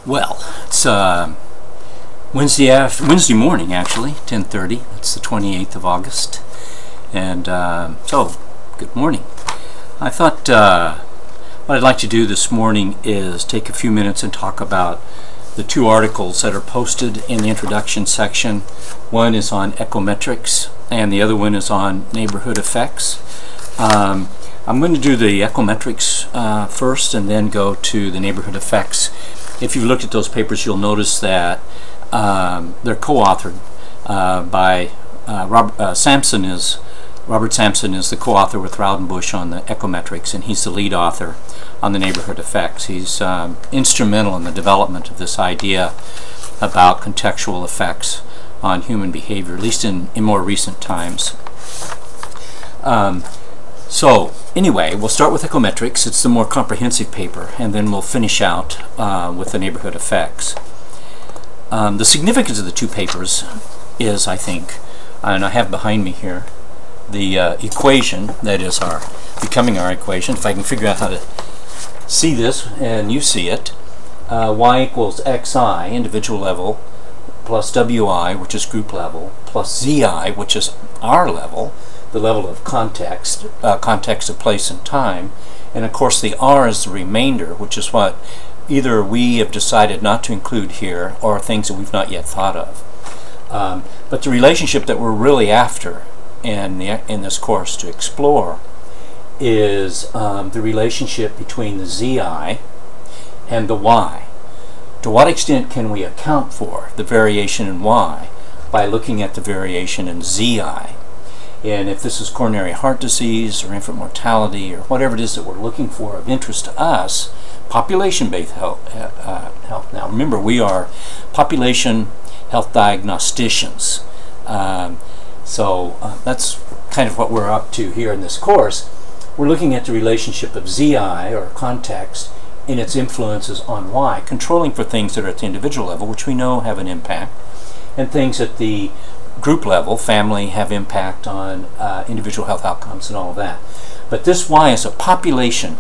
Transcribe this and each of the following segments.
Well, it's Wednesday morning, actually, 10:30. It's the 28th of August, and so good morning. I thought what I'd like to do this morning is take a few minutes and talk about the two articles that are posted in the introduction section. One is on ecometrics, and the other one is on neighborhood effects. I'm going to do the ecometrics first, and then go to the neighborhood effects. If you've looked at those papers, you'll notice that they're co-authored by Robert Sampson is the co-author with Raudenbush on the ecometrics, and he's the lead author on the neighborhood effects. He's instrumental in the development of this idea about contextual effects on human behavior, at least in more recent times. So anyway, we'll start with ecometrics. It's the more comprehensive paper, and then we'll finish out with the neighborhood effects. The significance of the two papers is, I think, and I have behind me here, the equation that is becoming our equation. If I can figure out how to see this and you see it, y equals xi, individual level, plus wi, which is group level, plus zi, which is our level, the level of context of place and time, and of course the r is the remainder, which is what either we have decided not to include here or things that we've not yet thought of. But the relationship that we're really after in this course to explore is the relationship between the zi and the y. To what extent can we account for the variation in y by looking at the variation in zi? And if this is coronary heart disease or infant mortality or whatever it is that we're looking for of interest to us, population-based health. Now remember, we are population health diagnosticians. So that's kind of what we're up to here in this course. We're looking at the relationship of zi, or context, in its influences on y, controlling for things that are at the individual level, which we know have an impact, and things at the group level, family, have impact on individual health outcomes and all of that. But this y is a population.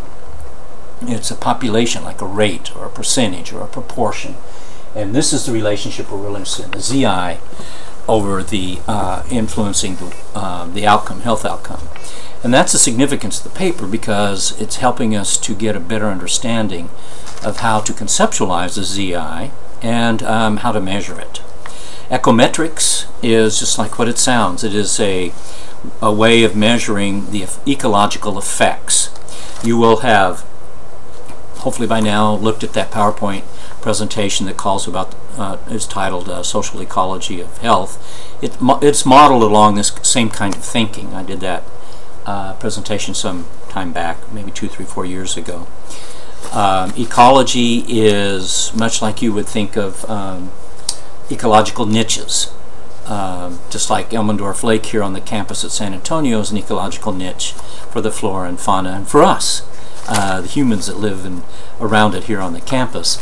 It's a population, like a rate or a percentage or a proportion. And this is the relationship we're really interested in, the zi over the influencing the outcome, health outcome. And that's the significance of the paper, because it's helping us to get a better understanding of how to conceptualize the zi and how to measure it. Ecometrics is just like what it sounds. It is a way of measuring the ecological effects. You will have, hopefully by now, looked at that PowerPoint presentation that is titled Social Ecology of Health. It's modeled along this same kind of thinking. I did that presentation some time back, maybe 2, 3, 4 years ago. Ecology is much like you would think of ecological niches. Just like Elmendorf Lake here on the campus at San Antonio is an ecological niche for the flora and fauna, and for us, the humans that live around it here on the campus.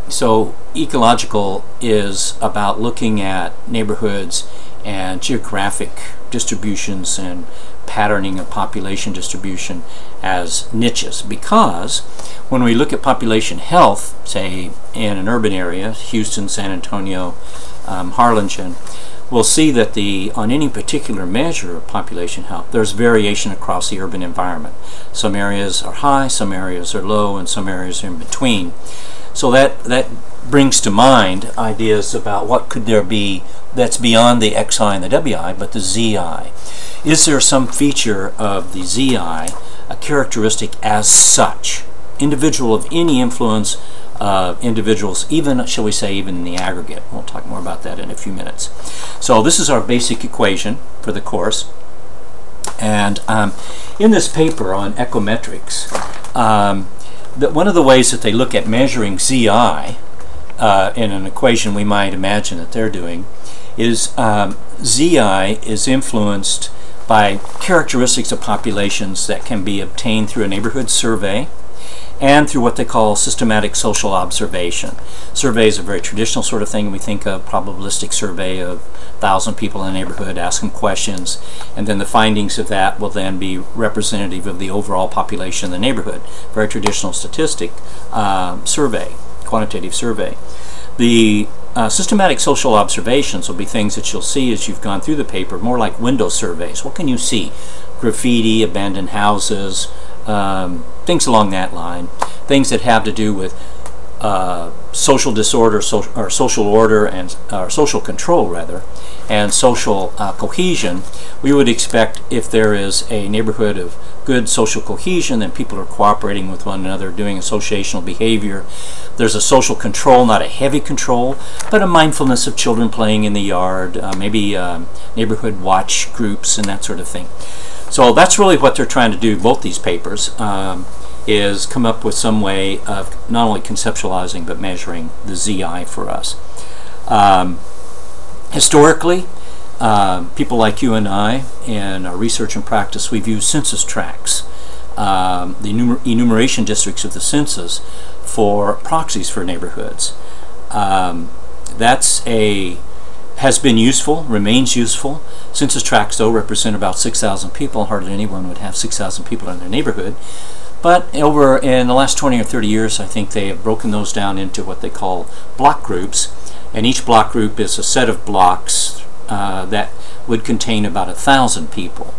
So ecological is about looking at neighborhoods and geographic distributions and patterning of population distribution as niches, because when we look at population health, say in an urban area, Houston, San Antonio, Harlingen, we'll see that on any particular measure of population health, there's variation across the urban environment. Some areas are high, some areas are low, and some areas are in between. So that brings to mind ideas about what could there be that's beyond the xi and the wi, but the zi. Is there some feature of the zi, a characteristic as such, individual of any influence of individuals, even, shall we say, even in the aggregate? We'll talk more about that in a few minutes. So this is our basic equation for the course. And in this paper on ecometrics, one of the ways that they look at measuring zi in an equation we might imagine that they're doing is zi is influenced by characteristics of populations that can be obtained through a neighborhood survey and through what they call systematic social observation. Survey is a very traditional sort of thing. We think of probabilistic survey of 1,000 people in a neighborhood, ask them questions, and then the findings of that will then be representative of the overall population in the neighborhood. Very traditional statistic survey quantitative survey. The systematic social observations will be things that you'll see as you've gone through the paper, more like window surveys. What can you see? Graffiti, abandoned houses, things along that line. Things that have to do with social disorder, or social order, and social control rather, and social cohesion. We would expect, if there is a neighborhood of good social cohesion, then people are cooperating with one another, doing associational behavior. There's a social control, not a heavy control, but a mindfulness of children playing in the yard, maybe neighborhood watch groups and that sort of thing. So that's really what they're trying to do, both these papers, is come up with some way of not only conceptualizing but measuring the ZI for us. Historically, people like you and I, in our research and practice, we've used census tracts, the enumeration districts of the census, for proxies for neighborhoods. Has been useful, remains useful. Census tracts, though, represent about 6,000 people. Hardly anyone would have 6,000 people in their neighborhood. But in the last 20 or 30 years, I think they have broken those down into what they call block groups. And each block group is a set of blocks that would contain about 1,000 people.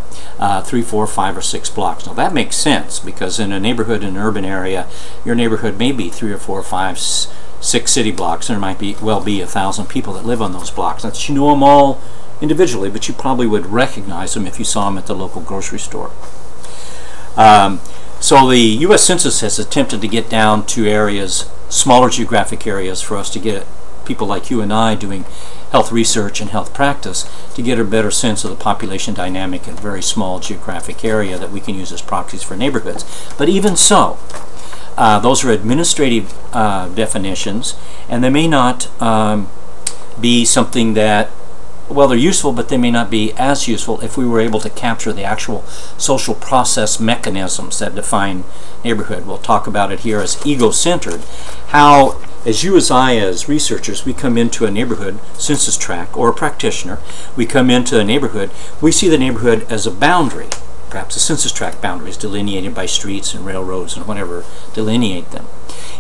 3, 4, 5, or 6 blocks. Now that makes sense, because in a neighborhood, in an urban area, your neighborhood may be 3 or 4 or 5, 6 city blocks. There might be 1,000 people that live on those blocks. That's, you know them all individually, but you probably would recognize them if you saw them at the local grocery store. So the U.S. Census has attempted to get down to areas, smaller geographic areas, for us to get people like you and I doing health research and health practice to get a better sense of the population dynamic in a very small geographic area that we can use as proxies for neighborhoods. But even so, those are administrative definitions, and they may not be something that, well, they're useful, but they may not be as useful if we were able to capture the actual social process mechanisms that define neighborhood. We'll talk about it here as ego-centered. How, as you as I, as researchers, we come into a neighborhood census tract, or a practitioner, we come into a neighborhood, we see the neighborhood as a boundary. Perhaps a census tract boundary is delineated by streets and railroads and whatever delineate them.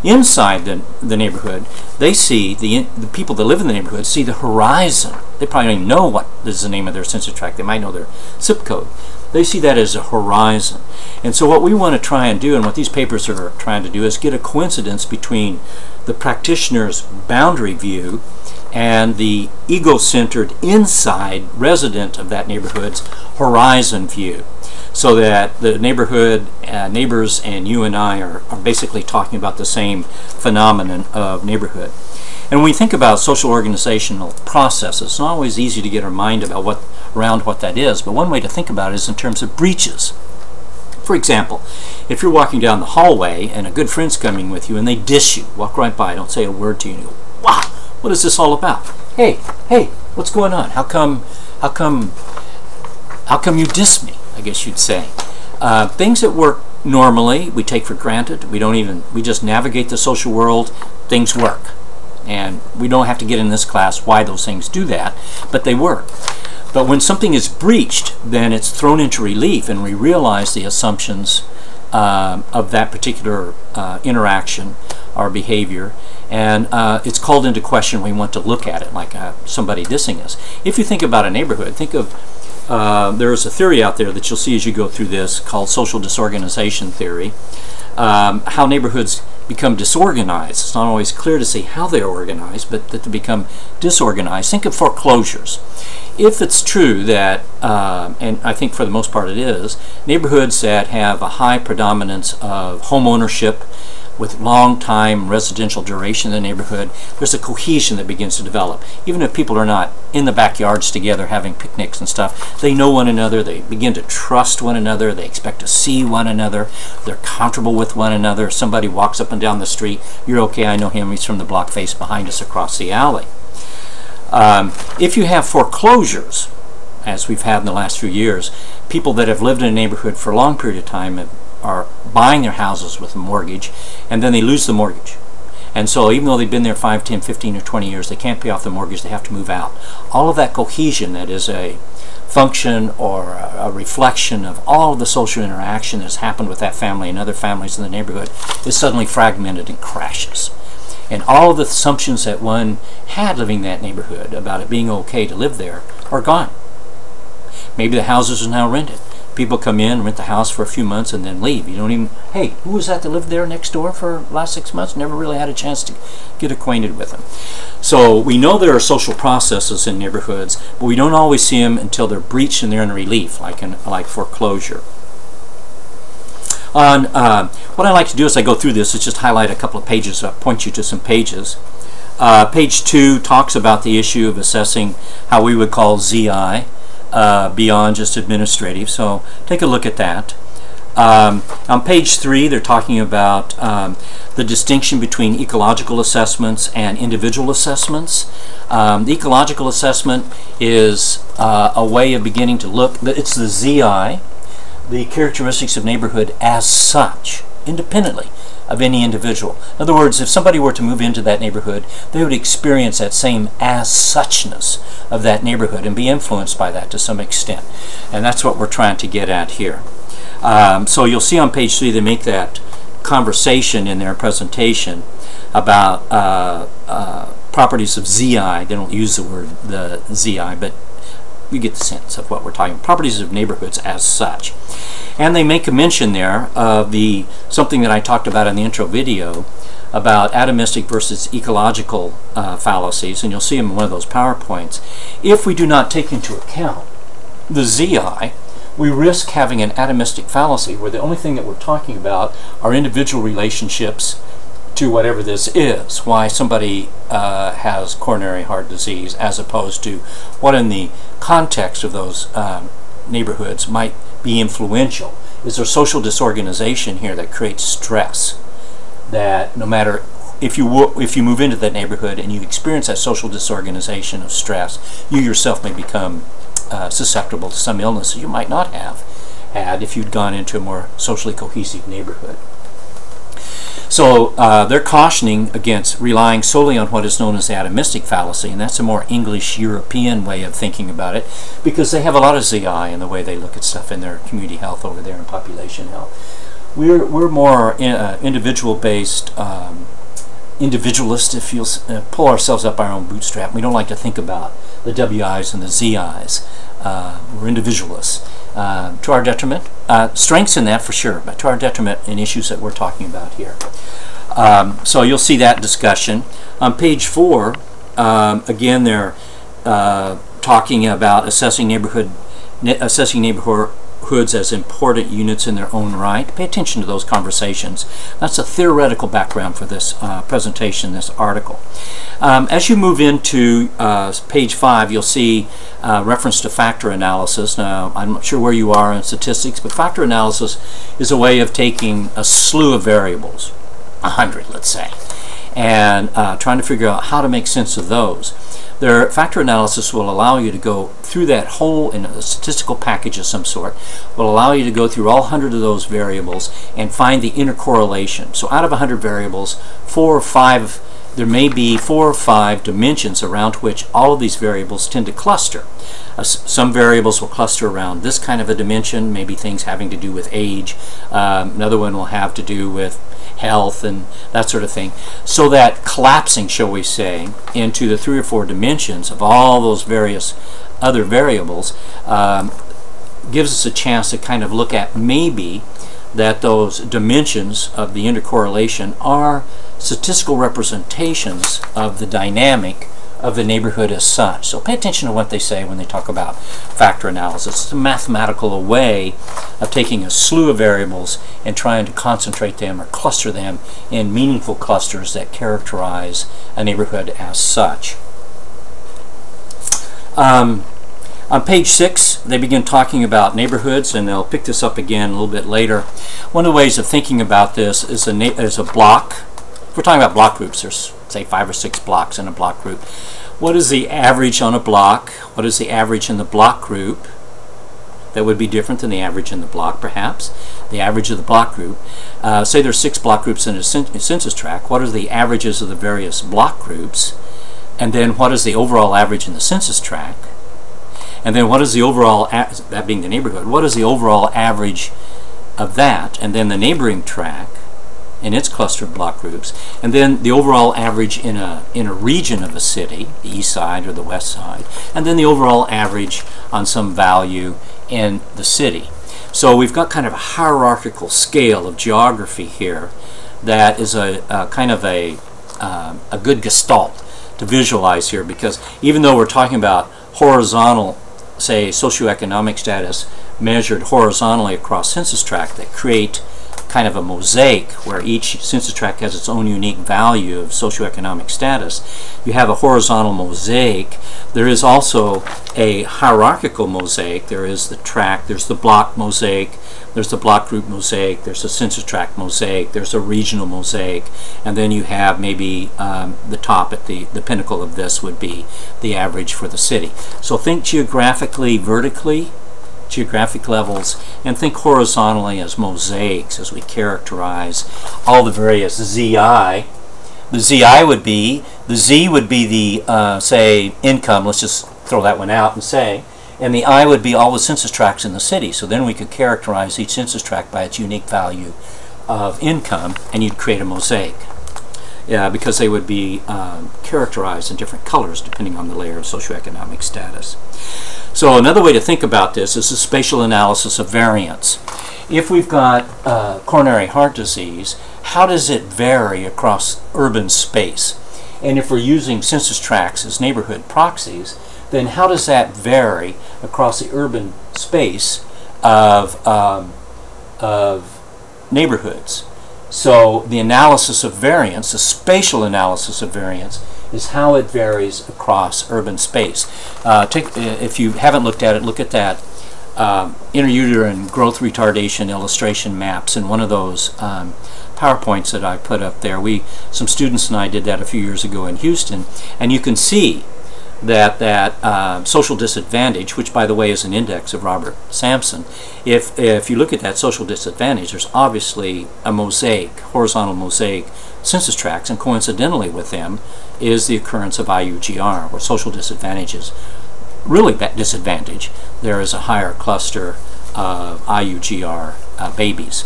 Inside the neighborhood, they see, the people that live in the neighborhood see the horizon. They probably don't even know what is the name of their census tract. They might know their zip code. They see that as a horizon. And so what we want to try and do, and what these papers are trying to do, is get a coincidence between the practitioner's boundary view and the ego-centered inside resident of that neighborhood's horizon view, so that the neighborhood, neighbors, and you and I are basically talking about the same phenomenon of neighborhood. And when we think about social organizational processes, it's not always easy to get our mind about around what that is, but one way to think about it is in terms of breaches. For example, if you're walking down the hallway and a good friend's coming with you and they diss you, walk right by, don't say a word to you, and you go, wow, what is this all about? Hey, what's going on? How come you diss me, I guess you'd say. Things that work normally, we take for granted. We just navigate the social world, things work. And we don't have to get in this class why those things do that, but they work. But when something is breached, then it's thrown into relief, and we realize the assumptions of that particular interaction or behavior, and it's called into question. We want to look at it like somebody dissing us. If you think about a neighborhood, think of there's a theory out there that you'll see as you go through this called social disorganization theory. How neighborhoods become disorganized. It's not always clear to see how they're organized, but that they become disorganized. Think of foreclosures. If it's true that, and I think for the most part it is, neighborhoods that have a high predominance of home ownership with long time residential duration in the neighborhood, there's a cohesion that begins to develop. Even if people are not in the backyards together having picnics and stuff, they know one another, they begin to trust one another, they expect to see one another, they're comfortable with one another. If somebody walks up and down the street, you're okay, I know him, he's from the block face behind us across the alley. If you have foreclosures, as we've had in the last few years, people that have lived in a neighborhood for a long period of time are buying their houses with a mortgage, and then they lose the mortgage. And so even though they've been there 5, 10, 15, or 20 years, they can't pay off the mortgage, they have to move out. All of that cohesion that is a function or a reflection of all of the social interaction that has happened with that family and other families in the neighborhood is suddenly fragmented and crashes. And all of the assumptions that one had living in that neighborhood about it being okay to live there are gone. Maybe the houses are now rented. People come in, rent the house for a few months, and then leave. You don't even, hey, who was that lived there next door for the last 6 months? Never really had a chance to get acquainted with them. So we know there are social processes in neighborhoods, but we don't always see them until they're breached and they're in relief, like foreclosure. What I like to do as I go through this is just highlight a couple of pages, point you to some pages. Page 2 talks about the issue of assessing how we would call ZI. Beyond just administrative, so take a look at that. On page 3 they're talking about the distinction between ecological assessments and individual assessments. The ecological assessment is a way of beginning to look, it's the ZI, the characteristics of neighborhood as such, independently of any individual. In other words, if somebody were to move into that neighborhood, they would experience that same as suchness of that neighborhood and be influenced by that to some extent. And that's what we're trying to get at here. So you'll see on page 3 they make that conversation in their presentation about properties of ZI. They don't use the ZI, but you get the sense of what we're talking about. Properties of neighborhoods as such. And they make a mention there of something that I talked about in the intro video about atomistic versus ecological fallacies, and you'll see them in one of those PowerPoints. If we do not take into account the ZI, we risk having an atomistic fallacy where the only thing that we're talking about are individual relationships to whatever this is, why somebody has coronary heart disease, as opposed to what in the context of those neighborhoods might be influential. Is there social disorganization here that creates stress? That no matter if you move into that neighborhood and you experience that social disorganization of stress, you yourself may become susceptible to some illness you might not have had if you'd gone into a more socially cohesive neighborhood. So they're cautioning against relying solely on what is known as the atomistic fallacy, and that's a more English-European way of thinking about it, because they have a lot of ZI in the way they look at stuff in their community health over there and population health. We're more individual-based, individualist, if you'll pull ourselves up our own bootstrap. We don't like to think about the WIs and the ZIs. We're individualists. To our detriment. Strengths in that for sure, but to our detriment in issues that we're talking about here. So you'll see that discussion. On page 4, again they're talking about assessing neighborhoods as important units in their own right. Pay attention to those conversations. That's a theoretical background for this presentation, this article. As you move into page 5, you'll see reference to factor analysis. Now, I'm not sure where you are in statistics, but factor analysis is a way of taking a slew of variables, 100 let's say, and trying to figure out how to make sense of those. Their factor analysis will allow you to go through that whole, in a statistical package of some sort, will allow you to go through all 100 of those variables and find the intercorrelation. So out of 100 variables, there may be 4 or 5 dimensions around which all of these variables tend to cluster. Some variables will cluster around this kind of a dimension, maybe things having to do with age. Another one will have to do with health and that sort of thing. So that collapsing, shall we say, into the 3 or 4 dimensions of all those various other variables gives us a chance to kind of look at maybe that those dimensions of the intercorrelation are statistical representations of the dynamic of the neighborhood as such. So pay attention to what they say when they talk about factor analysis. It's a mathematical way of taking a slew of variables and trying to concentrate them or cluster them in meaningful clusters that characterize a neighborhood as such. On page 6, they begin talking about neighborhoods, and they'll pick this up again a little bit later. One of the ways of thinking about this is a block. If we're talking about block groups, there's say 5 or 6 blocks in a block group. What is the average on a block? What is the average in the block group? That would be different than the average in the block, perhaps. The average of the block group. Say there's 6 block groups in a census tract. What are the averages of the various block groups? And then what is the overall average in the census tract? And then what is the overall, that being the neighborhood, what is the overall average of that? And then the neighboring tract. in its cluster of block groups, and then the overall average in a region of a city, the east side or the west side, and then the overall average on some value in the city. So we've got kind of a hierarchical scale of geography here that is a kind of a good gestalt to visualize here, because even though we're talking about horizontal, say, socioeconomic status measured horizontally across census tract that create kind of a mosaic where each census tract has its own unique value of socioeconomic status, you have a horizontal mosaic. There is also a hierarchical mosaic. There is the tract, there's the block mosaic, there's the block group mosaic, there's a census tract mosaic, there's a regional mosaic, and then you have maybe the top at the pinnacle of this would be the average for the city. So think geographically, vertically, geographic levels, and think horizontally as mosaics as we characterize all the various ZI. The ZI would be, the Z would be the, say, income, let's just throw that one out and say, and the I would be all the census tracts in the city. So then we could characterize each census tract by its unique value of income, and you'd create a mosaic. Yeah, because they would be characterized in different colors depending on the layer of socioeconomic status. So another way to think about this is the spatial analysis of variance. If we've got coronary heart disease, how does it vary across urban space? And if we're using census tracts as neighborhood proxies, then how does that vary across the urban space of neighborhoods? So the analysis of variance, the spatial analysis of variance, is how it varies across urban space. If you haven't looked at it, look at that interuterine growth retardation illustration maps in one of those PowerPoints that I put up there. Some students and I did that a few years ago in Houston, and you can see that social disadvantage, which by the way is an index of Robert Sampson, if you look at that social disadvantage, there's obviously a mosaic, horizontal mosaic census tracts, and coincidentally with them is the occurrence of IUGR, where social disadvantage is really disadvantage. There is a higher cluster of IUGR babies.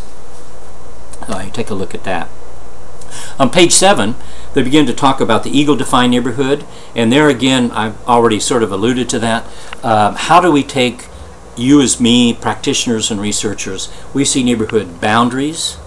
You take a look at that. On page 7, they begin to talk about the ego-defined neighborhood, and there again, I've already sort of alluded to that. How do we take, you as me, practitioners and researchers, we see neighborhood boundaries,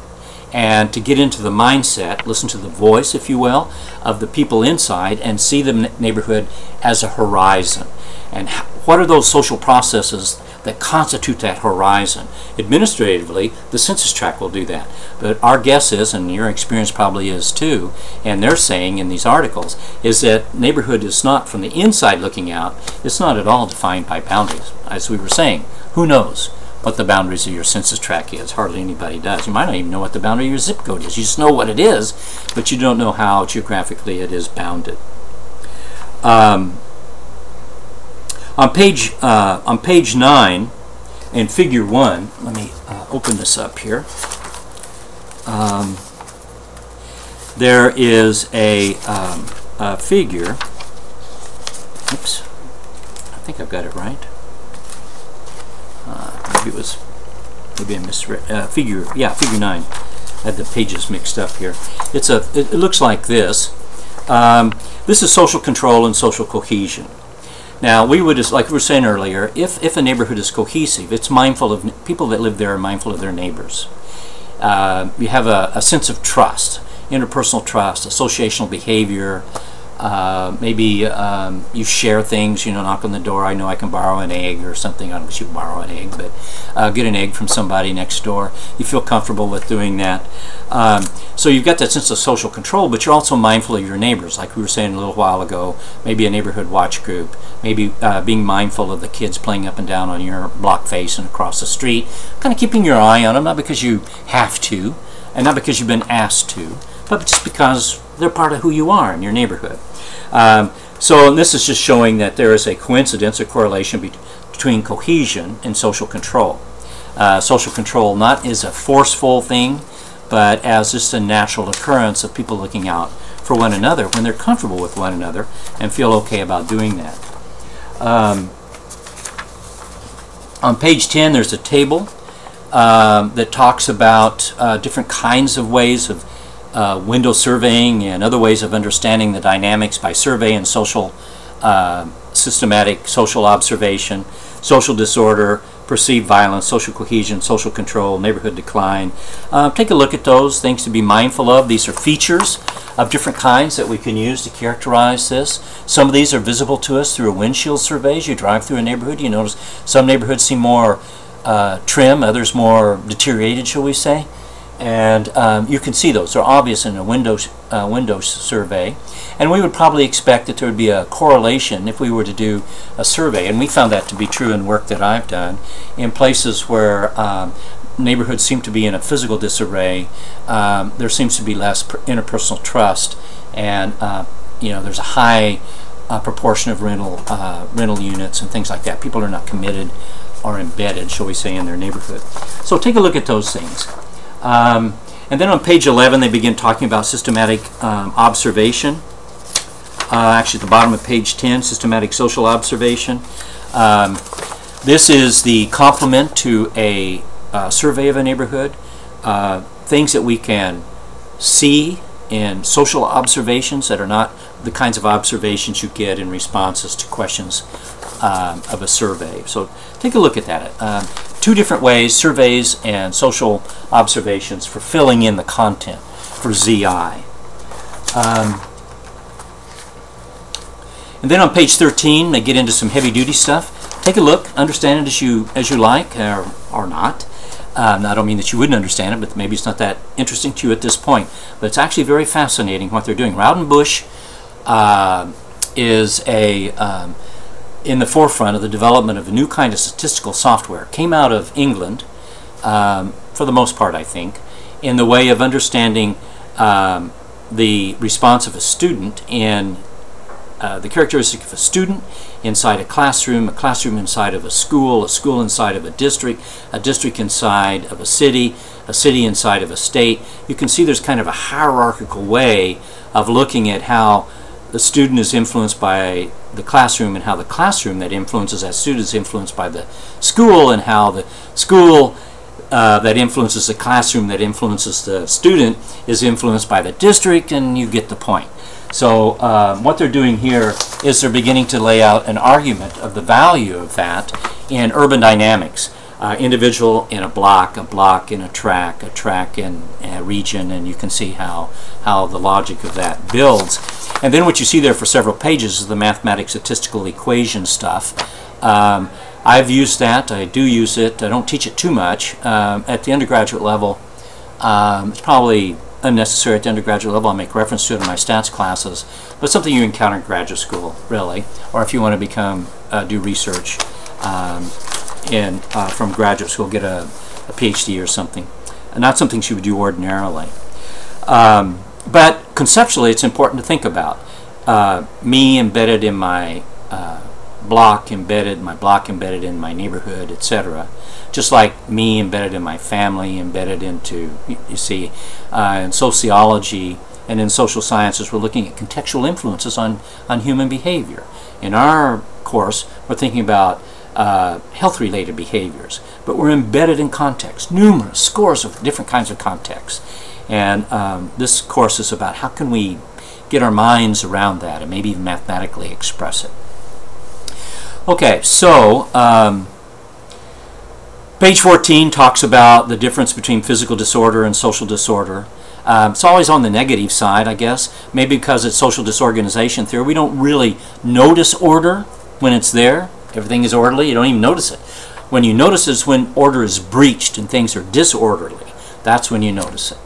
and to get into the mindset, listen to the voice, if you will, of the people inside, and see the neighborhood as a horizon. And what are those social processes that constitute that horizon? Administratively, the census tract will do that. But our guess is, and your experience probably is too, and they're saying in these articles, is that neighborhood is not, from the inside looking out, it's not at all defined by boundaries. As we were saying, who knows what the boundaries of your census tract is? Hardly anybody does. You might not even know what the boundary of your zip code is. You just know what it is, but you don't know how geographically it is bounded. On page 9, in figure 1, let me open this up here. There is a figure. Oops, I think I've got it right. Maybe I misread. Figure 9. I had the pages mixed up here. It looks like this. This is social control and social cohesion. Now, we would, like we were saying earlier, if a neighborhood is cohesive, it's mindful of, people that live there are mindful of their neighbors. You have a sense of trust, interpersonal trust, associational behavior. Maybe you share things, you know, knock on the door, I know I can borrow an egg or something. I don't know if you borrow an egg, but get an egg from somebody next door. You feel comfortable with doing that. So you've got that sense of social control, but you're also mindful of your neighbors, like we were saying a little while ago, maybe a neighborhood watch group, maybe being mindful of the kids playing up and down on your block face and across the street, kind of keeping your eye on them, not because you have to, and not because you've been asked to, but just because they're part of who you are in your neighborhood. So this is just showing that there is a coincidence, a correlation between cohesion and social control. Social control not as a forceful thing, but as just a natural occurrence of people looking out for one another when they're comfortable with one another and feel okay about doing that. On page 10, there's a table that talks about different kinds of ways of window surveying and other ways of understanding the dynamics by survey and social systematic social observation, social disorder, perceived violence, social cohesion, social control, neighborhood decline. Take a look at those things to be mindful of. These are features of different kinds that we can use to characterize this. Some of these are visible to us through a windshield survey. As you drive through a neighborhood, you notice some neighborhoods seem more trim, others more deteriorated, shall we say. And you can see those. They're obvious in a window survey. And we would probably expect that there would be a correlation if we were to do a survey. And we found that to be true in work that I've done. In places where neighborhoods seem to be in a physical disarray, there seems to be less interpersonal trust. And there's a high proportion of rental units and things like that. People are not committed or embedded, shall we say, in their neighborhood. So take a look at those things. And then on page 11 they begin talking about systematic observation. Actually at the bottom of page 10, systematic social observation. This is the complement to a survey of a neighborhood. Things that we can see in social observations that are not the kinds of observations you get in responses to questions of a survey. So take a look at that. Two different ways, surveys and social observations, for filling in the content for ZI. And then on page 13 they get into some heavy-duty stuff. Take a look, understand it as you like or not. I don't mean that you wouldn't understand it, but maybe it's not that interesting to you at this point. But it's actually very fascinating what they're doing. Rowdenbush is in the forefront of the development of a new kind of statistical software. Came out of England, for the most part, I think, in the way of understanding the response of a student in the characteristic of a student inside a classroom inside of a school inside of a district inside of a city inside of a state. You can see there's kind of a hierarchical way of looking at how the student is influenced by the classroom and how the classroom that influences that student is influenced by the school, and how the school that influences the classroom that influences the student is influenced by the district, and you get the point. So what they're doing here is they're beginning to lay out an argument of the value of that in urban dynamics. Individual in a block in a track in a region, and you can see how the logic of that builds. And then what you see there for several pages is the mathematics statistical equation stuff. I've used that. I do use it. I don't teach it too much. At the undergraduate level, it's probably unnecessary at the undergraduate level. I'll make reference to it in my stats classes, but something you encounter in graduate school, really, or if you want to do research from graduate school, get a PhD or something. Not something you would do ordinarily. But conceptually, it's important to think about me embedded in my block embedded in my neighborhood, etc. Just like me embedded in my family, embedded into, you see, in sociology and in social sciences, we're looking at contextual influences on human behavior. In our course, we're thinking about health-related behaviors, but we're embedded in context, numerous scores of different kinds of contexts. And this course is about how can we get our minds around that and maybe even mathematically express it. Okay, so page 14 talks about the difference between physical disorder and social disorder. It's always on the negative side, I guess, maybe because it's social disorganization theory. We don't really notice order when it's there. Everything is orderly, you don't even notice it. When you notice it is when order is breached and things are disorderly. That's when you notice it.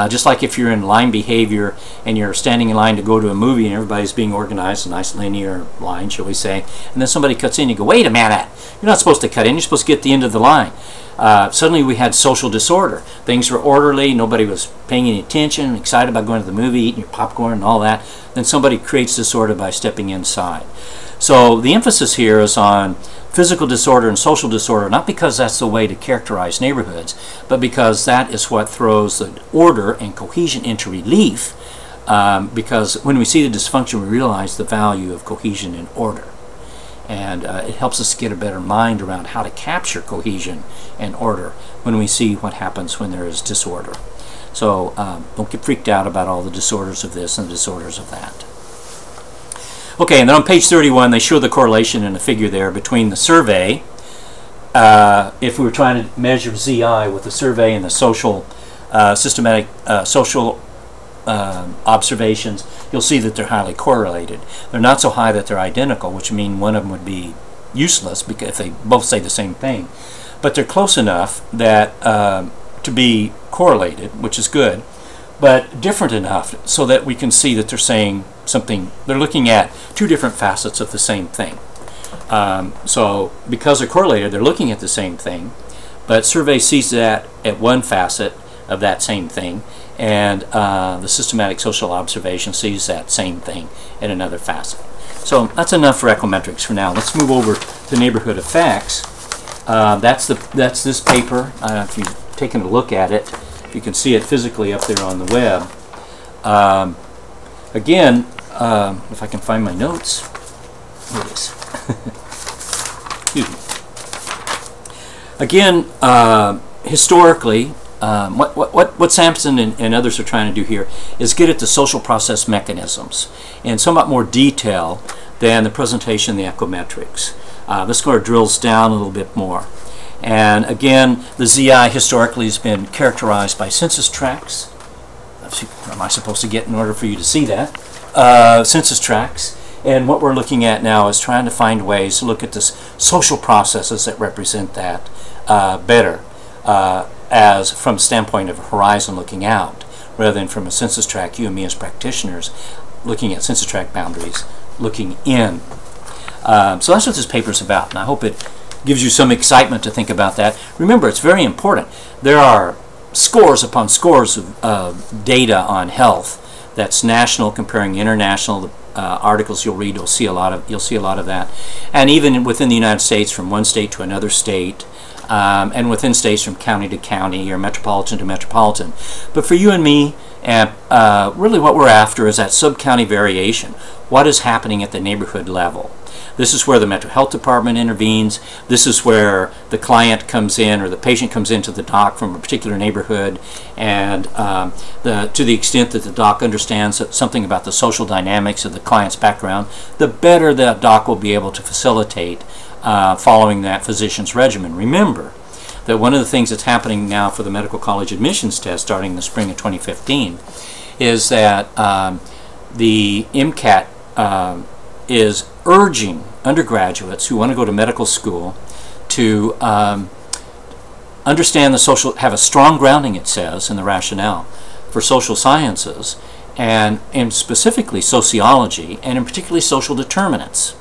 Just like if you're in line behavior and you're standing in line to go to a movie and everybody's being organized, a nice linear line, shall we say, and then somebody cuts in, you go, wait a minute, you're not supposed to cut in, you're supposed to get the end of the line. Suddenly we had social disorder. Things were orderly, nobody was paying any attention, excited about going to the movie, eating your popcorn and all that. Then somebody creates disorder by stepping inside. So the emphasis here is on physical disorder and social disorder, not because that's the way to characterize neighborhoods, but because that is what throws the order and cohesion into relief, because when we see the dysfunction, we realize the value of cohesion and order. And it helps us get a better mind around how to capture cohesion and order when we see what happens when there is disorder. So don't get freaked out about all the disorders of this and the disorders of that. Okay, and then on page 31 they show the correlation in a figure there between the survey, if we were trying to measure ZI with the survey and the social, systematic social observations. You'll see that they're highly correlated. They're not so high that they're identical, which means one of them would be useless because if they both say the same thing. But they're close enough that to be correlated, which is good, but different enough so that we can see that they're saying something. They're looking at two different facets of the same thing. So because they're correlated, they're looking at the same thing, but survey sees that at one facet of that same thing, and the systematic social observation sees that same thing in another facet. So that's enough for ecometrics for now. Let's move over to neighborhood effects. That's this paper. If you've taken a look at it, you can see it physically up there on the web. Again, if I can find my notes, here it is. Excuse me. Again, historically, what Sampson and others are trying to do here is get at the social process mechanisms in somewhat more detail than the presentation of the ecometrics. This sort of drills down a little bit more. And again, the ZI historically has been characterized by census tracts. What am I supposed to get in order for you to see that? Census tracts. And what we're looking at now is trying to find ways to look at the social processes that represent that better, as from the standpoint of a horizon looking out, rather than from a census tract, you and me as practitioners, looking at census tract boundaries, looking in. So that's what this paper is about, and I hope it gives you some excitement to think about that. Remember, it's very important. There are scores upon scores of data on health. That's national comparing international. Articles you'll read, you'll see a lot of that, and even within the United States, from one state to another state, and within states from county to county or metropolitan to metropolitan. But for you and me, really what we're after is that sub-county variation. What is happening at the neighborhood level? This is where the mental health department intervenes. This is where the client comes in, or the patient comes into the doc from a particular neighborhood, and to the extent that the doc understands something about the social dynamics of the client's background, the better the doc will be able to facilitate following that physician's regimen. Remember that one of the things that's happening now for the medical college admissions test starting in the spring of 2015 is that the MCAT is urging undergraduates who want to go to medical school to understand the social, have a strong grounding, it says, in the rationale for social sciences, and specifically sociology, and in particularly social determinants,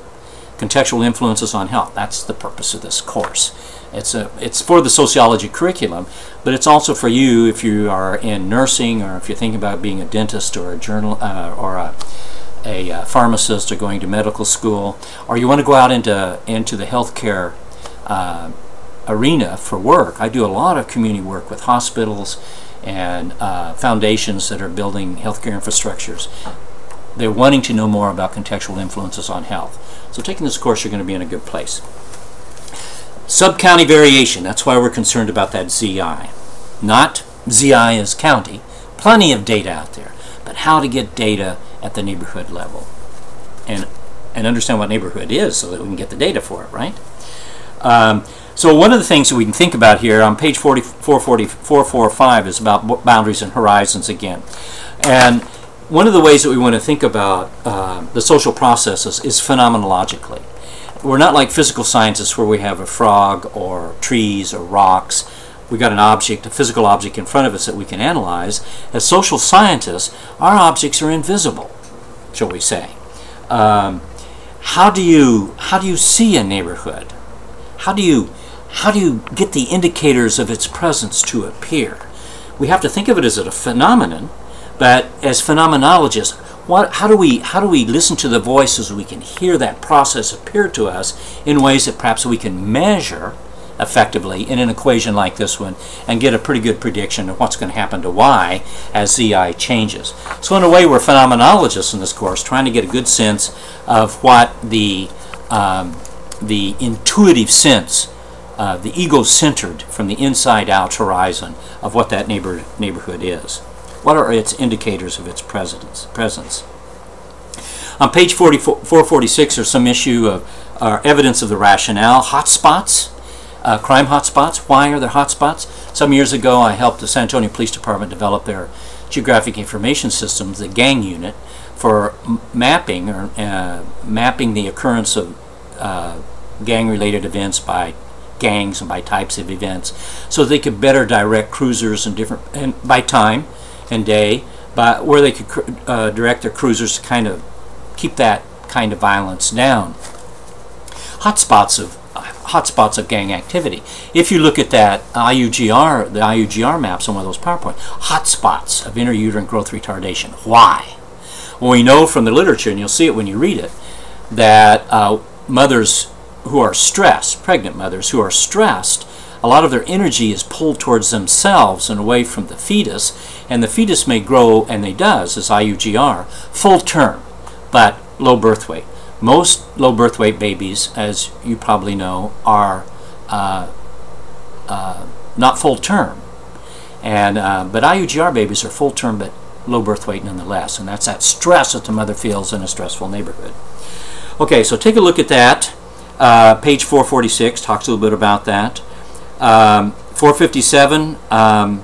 contextual influences on health. That's the purpose of this course. It's for the sociology curriculum, but it's also for you if you are in nursing, or if you're thinking about being a dentist or a a pharmacist or going to medical school, or you want to go out into the healthcare arena for work. I do a lot of community work with hospitals and foundations that are building healthcare infrastructures. They're wanting to know more about contextual influences on health. So taking this course, you're going to be in a good place. Sub-county variation, that's why we're concerned about that ZI. Not ZI as county. Plenty of data out there, but how to get data at the neighborhood level and understand what neighborhood is so that we can get the data for it, right? So one of the things that we can think about here on page 445 is about boundaries and horizons again. And one of the ways that we want to think about the social processes is phenomenologically. We're not like physical scientists where we have a frog or trees or rocks. We got an object, a physical object in front of us that we can analyze. As social scientists, our objects are invisible, shall we say. How do you see a neighborhood? How do you get the indicators of its presence to appear? We have to think of it as a phenomenon, but as phenomenologists, how do we listen to the voices so we can hear that process appear to us in ways that perhaps we can measure effectively in an equation like this one and get a pretty good prediction of what's going to happen to Y as ZI changes. So in a way, we're phenomenologists in this course, trying to get a good sense of what the intuitive sense the ego-centered, from the inside-out horizon of what that neighborhood is. What are its indicators of its presence? On page 446, there's some issue of evidence of the rationale. Hotspots, crime hotspots. Why are there hotspots? Some years ago, I helped the San Antonio Police Department develop their geographic information systems, the gang unit, for mapping the occurrence of gang-related events by gangs and by types of events, so they could better direct cruisers and by time and day, where they could direct their cruisers to kind of keep that kind of violence down. Hotspots of gang activity. If you look at that IUGR, the IUGR maps on one of those PowerPoint, hotspots of intrauterine growth retardation. Why? Well, we know from the literature, and you'll see it when you read it, that mothers who are stressed, pregnant mothers who are stressed, a lot of their energy is pulled towards themselves and away from the fetus, and the fetus may grow, and it does, as IUGR, full term, but low birth weight. Most low birth weight babies, as you probably know, are not full term, and but IUGR babies are full term but low birth weight nonetheless, and that's that stress that the mother feels in a stressful neighborhood. Okay, so take a look at that. Page 446 talks a little bit about that. 457. I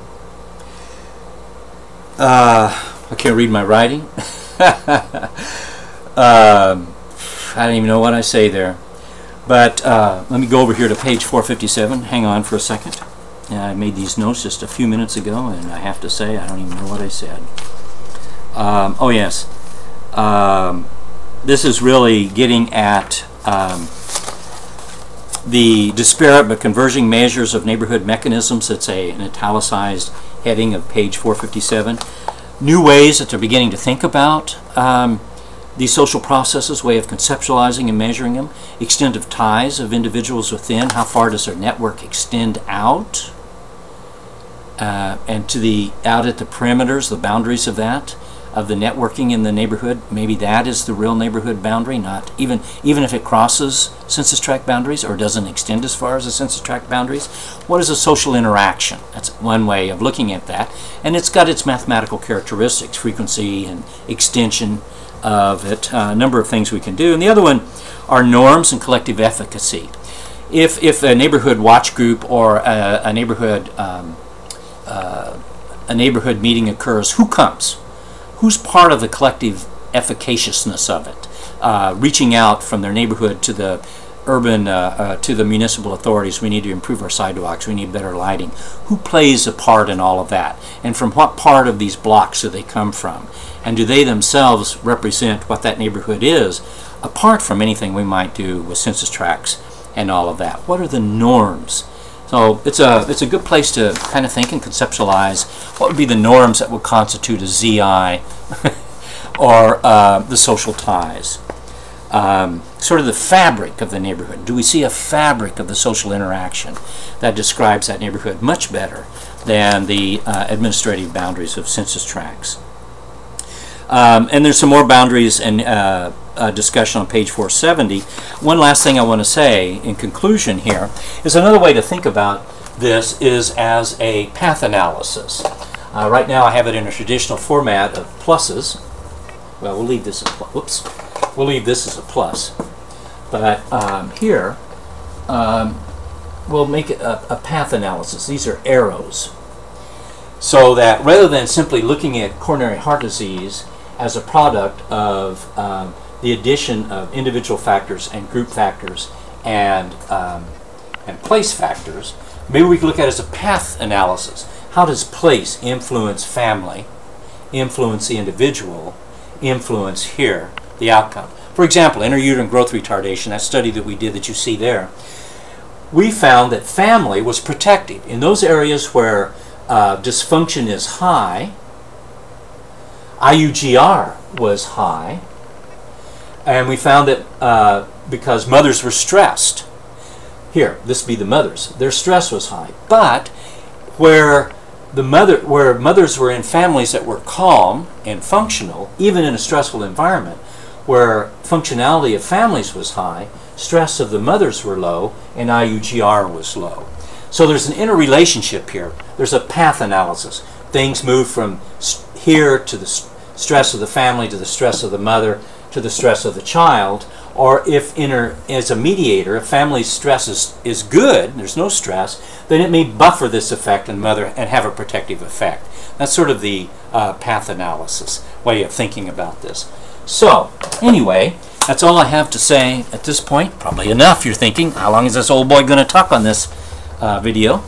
can't read my writing. I don't even know what I say there. But let me go over here to page 457. Hang on for a second. I made these notes just a few minutes ago, and I have to say I don't even know what I said. Oh yes. This is really getting at the disparate but converging measures of neighborhood mechanisms. It's an italicized heading of page 457. New ways that they're beginning to think about these social processes, way of conceptualizing and measuring them, extent of ties of individuals within, how far does their network extend out, and to the out at the perimeters, the boundaries of that, of the networking in the neighborhood. Maybe that is the real neighborhood boundary, not even if it crosses census tract boundaries or doesn't extend as far as the census tract boundaries. What is a social interaction? That's one way of looking at that, and it's got its mathematical characteristics, frequency and extension of it, a number of things we can do. And the other one are norms and collective efficacy. If a neighborhood watch group or a neighborhood meeting occurs, who comes? Who's part of the collective efficaciousness of it? Reaching out from their neighborhood to the urban, to the municipal authorities, we need to improve our sidewalks, we need better lighting. Who plays a part in all of that? And from what part of these blocks do they come from? And do they themselves represent what that neighborhood is, apart from anything we might do with census tracts and all of that? What are the norms? So it's a good place to kind of think and conceptualize what would be the norms that would constitute a ZI or the social ties. Sort of the fabric of the neighborhood. Do we see a fabric of the social interaction that describes that neighborhood much better than the administrative boundaries of census tracts? And there's some more boundaries and discussion on page 470. One last thing I want to say in conclusion here is another way to think about this is as a path analysis. Right now I have it in a traditional format of pluses. Well, we'll leave this as whoops. We'll leave this as a plus. But here we'll make it a path analysis. These are arrows. So that rather than simply looking at coronary heart disease as a product of the addition of individual factors and group factors and place factors, maybe we can look at it as a path analysis. How does place influence family, influence the individual, influence here the outcome? For example, intrauterine growth retardation, that study that we did that you see there, we found that family was protective. In those areas where dysfunction is high, IUGR was high, and we found that because mothers were stressed, here, this be the mothers, their stress was high. But where mothers were in families that were calm and functional, even in a stressful environment, where functionality of families was high, stress of the mothers were low, and IUGR was low. So there's an interrelationship here. There's a path analysis. Things move from here to the stress of the family, to the stress of the mother, to the stress of the child. Or if as a mediator, if family stress is good, there's no stress, then it may buffer this effect and have a protective effect. That's sort of the path analysis way of thinking about this. So anyway, that's all I have to say at this point. Probably enough, you're thinking. How long is this old boy going to talk on this video?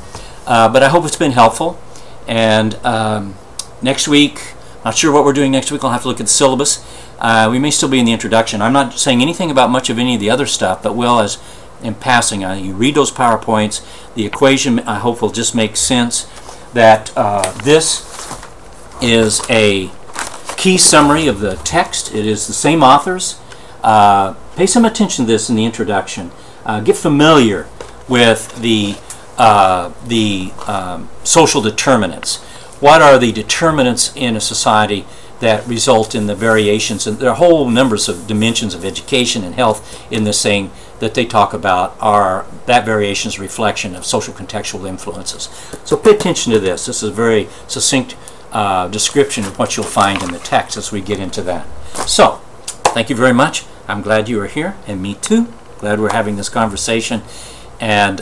But I hope it's been helpful. And next week, not sure what we're doing next week. I'll have to look at the syllabus. We may still be in the introduction. I'm not saying anything about much of any of the other stuff, but will as in passing. You read those PowerPoints. The equation, I hope, will just make sense. That this is a key summary of the text. It is the same authors. Pay some attention to this in the introduction. Get familiar with the social determinants. What are the determinants in a society that result in the variations? And there are whole numbers of dimensions of education and health in this thing that they talk about are that variation's reflection of social contextual influences. So pay attention to this. This is a very succinct description of what you'll find in the text as we get into that. So, thank you very much. I'm glad you are here, and me too. Glad we're having this conversation, and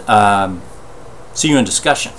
see you in discussion.